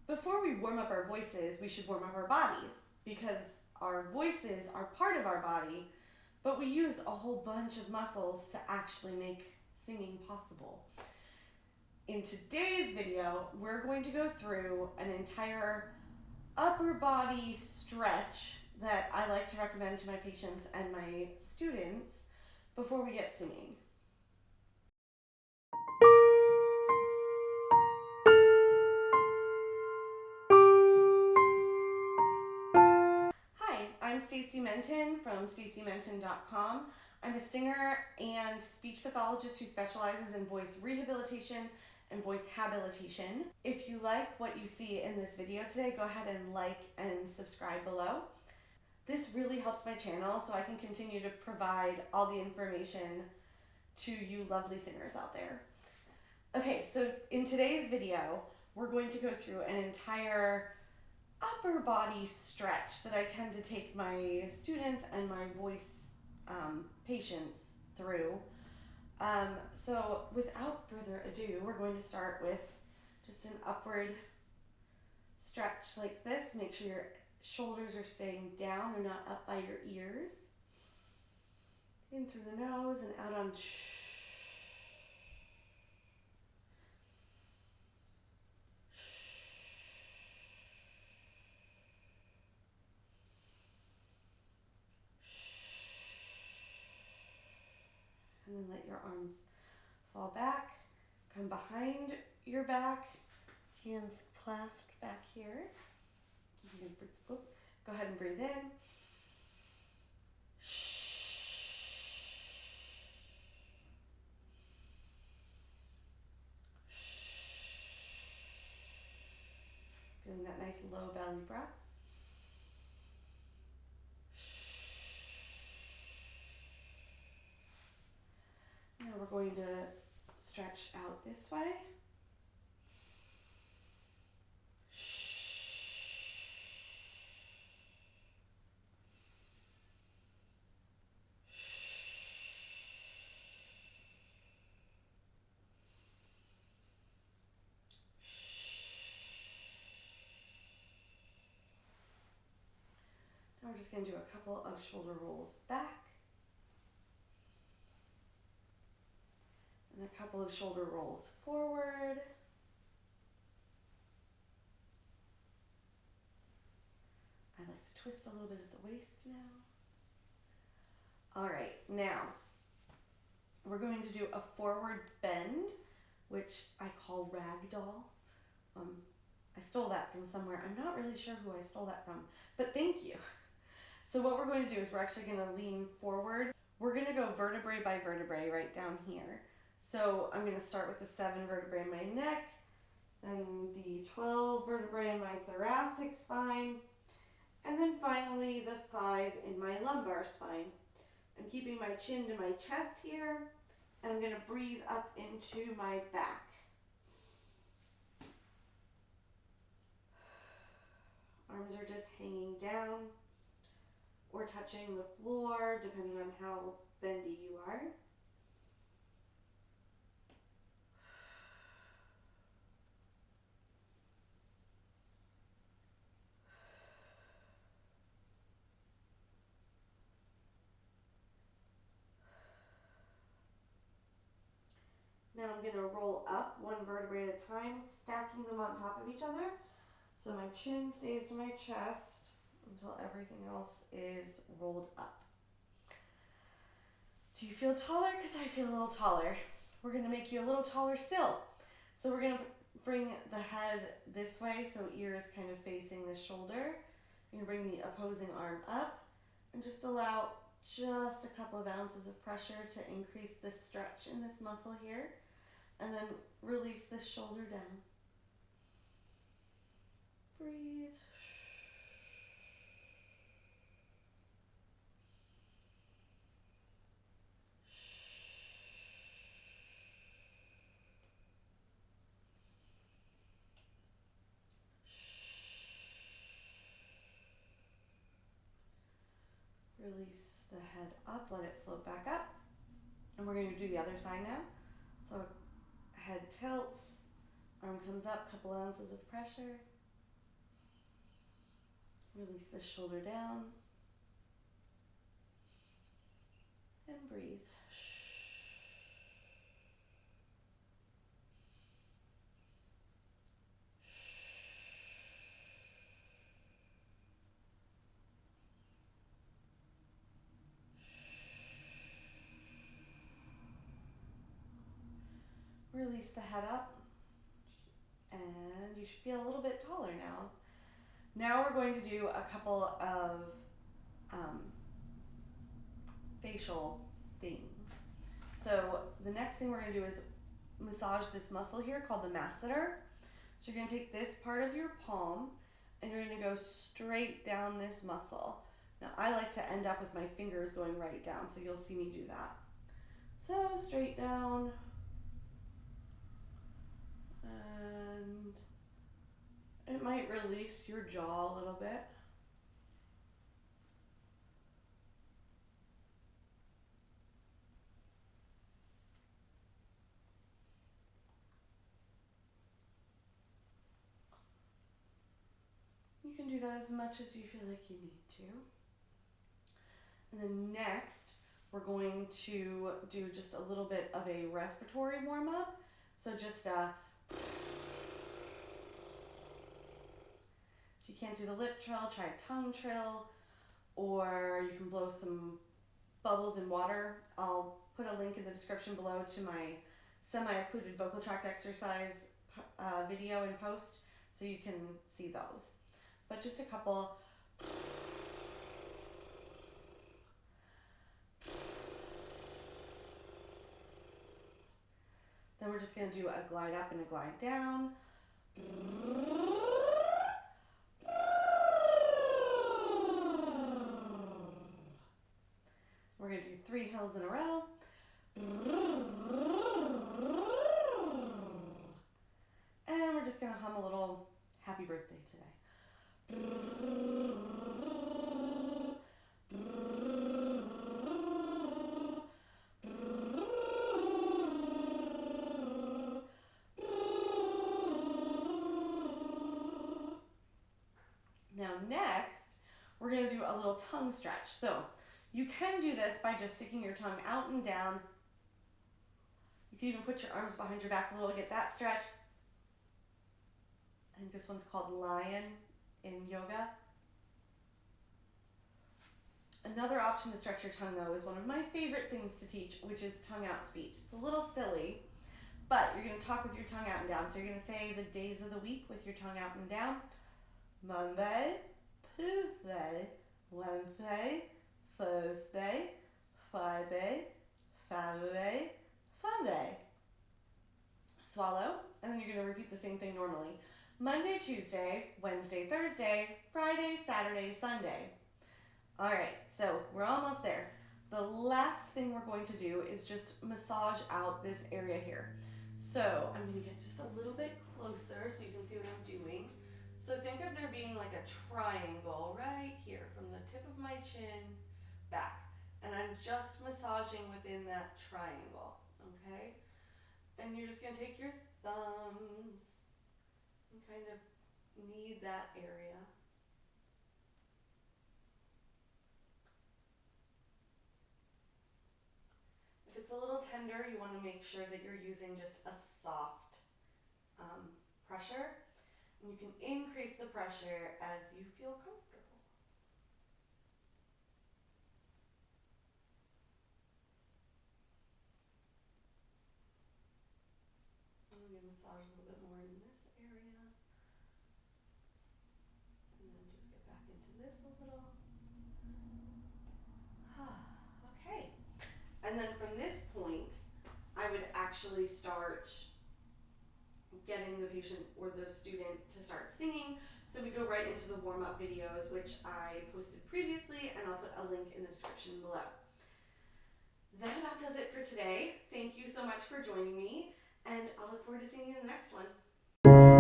Before we warm up our voices, we should warm up our bodies because our voices are part of our body, but we use a whole bunch of muscles to actually make singing possible. In today's video, we're going to go through an entire upper body stretch that I like to recommend to my patients and my students before we get singing. Hi, I'm Stacey Menton from staceymenton.com. I'm a singer and speech pathologist who specializes in voice rehabilitation and voice habilitation. If you like what you see in this video today, go ahead and like and subscribe below. This really helps my channel so I can continue to provide all the information to you lovely singers out there. Okay, so in today's video, we're going to go through an entire upper body stretch that I tend to take my students and my voice patients through. So without further ado, we're going to start with just an upward stretch like this. Make sure your shoulders are staying down, they're not up by your ears. In through the nose and out on and then let your arms fall back, come behind your back, hands clasped back here. Go ahead and breathe in. Feeling that nice low belly breath. Now we're going to stretch out this way. Now we're just going to do a couple of shoulder rolls back and a couple of shoulder rolls forward. I like to twist a little bit at the waist now. All right, now we're going to do a forward bend, which I call ragdoll. I stole that from somewhere. I'm not really sure who I stole that from, but thank you. So what we're going to do is we're actually going to lean forward. We're going to go vertebrae by vertebrae right down here. So I'm going to start with the 7 vertebrae in my neck, then the 12 vertebrae in my thoracic spine, and then finally the 5 in my lumbar spine. I'm keeping my chin to my chest here, and I'm going to breathe up into my back. Arms are just hanging down or touching the floor, depending on how bendy you are. Now I'm going to roll up 1 vertebrae at a time, stacking them on top of each other. So my chin stays to my chest until everything else is rolled up. Do you feel taller? Because I feel a little taller. We're going to make you a little taller still. So we're going to bring the head this way so ears kind of facing the shoulder. You're going to bring the opposing arm up and just allow just a couple of ounces of pressure to increase the stretch in this muscle here. And then release this shoulder down. Breathe. Release the head up, let it float back up. And we're going to do the other side now. So head tilts, arm comes up, couple ounces of pressure. Release the shoulder down and breathe. Release the head up, and you should feel a little bit taller now. Now we're going to do a couple of facial things. So the next thing we're going to do is massage this muscle here called the masseter. So you're going to take this part of your palm and you're going to go straight down this muscle. Now I like to end up with my fingers going right down, so you'll see me do that. So straight down, and it might release your jaw a little bit. You can do that as much as you feel like you need to. And then next, we're going to do just a little bit of a respiratory warm-up. So just if you can't do the lip trill, try a tongue trill, or you can blow some bubbles in water. I'll put a link in the description below to my semi-occluded vocal tract exercise video in post, so you can see those. But just a couple. Then we're just going to do a glide up and a glide down. We're going to do 3 hills in a row. And we're just going to hum a little happy birthday today. Now next, we're going to do a little tongue stretch. So you can do this by just sticking your tongue out and down. You can even put your arms behind your back a little, get that stretch. I think this one's called lion in yoga. Another option to stretch your tongue though is one of my favorite things to teach, which is tongue out speech. It's a little silly, but you're going to talk with your tongue out and down. So you're going to say the days of the week with your tongue out and down. Monday, Tuesday, Wednesday, Thursday, Friday, Saturday, Sunday. Swallow, and then you're going to repeat the same thing normally. Monday, Tuesday, Wednesday, Thursday, Friday, Saturday, Sunday. All right, so we're almost there. The last thing we're going to do is just massage out this area here. So I'm going to get just a little bit closer so you can see what I'm doing. So think of there being like a triangle right here from the tip of my chin back. And I'm just massaging within that triangle, okay? And you're just going to take your thumbs and kind of knead that area. If it's a little tender, you want to make sure that you're using just a soft pressure. And you can increase the pressure as you feel comfortable. I'm going to massage a little bit more in this area. And then just get back into this a little. Okay. And then from this point, I would actually start getting the patient or the student to start singing. So we go right into the warm-up videos, which I posted previously, and I'll put a link in the description below. That about does it for today. Thank you so much for joining me, and I'll look forward to seeing you in the next one.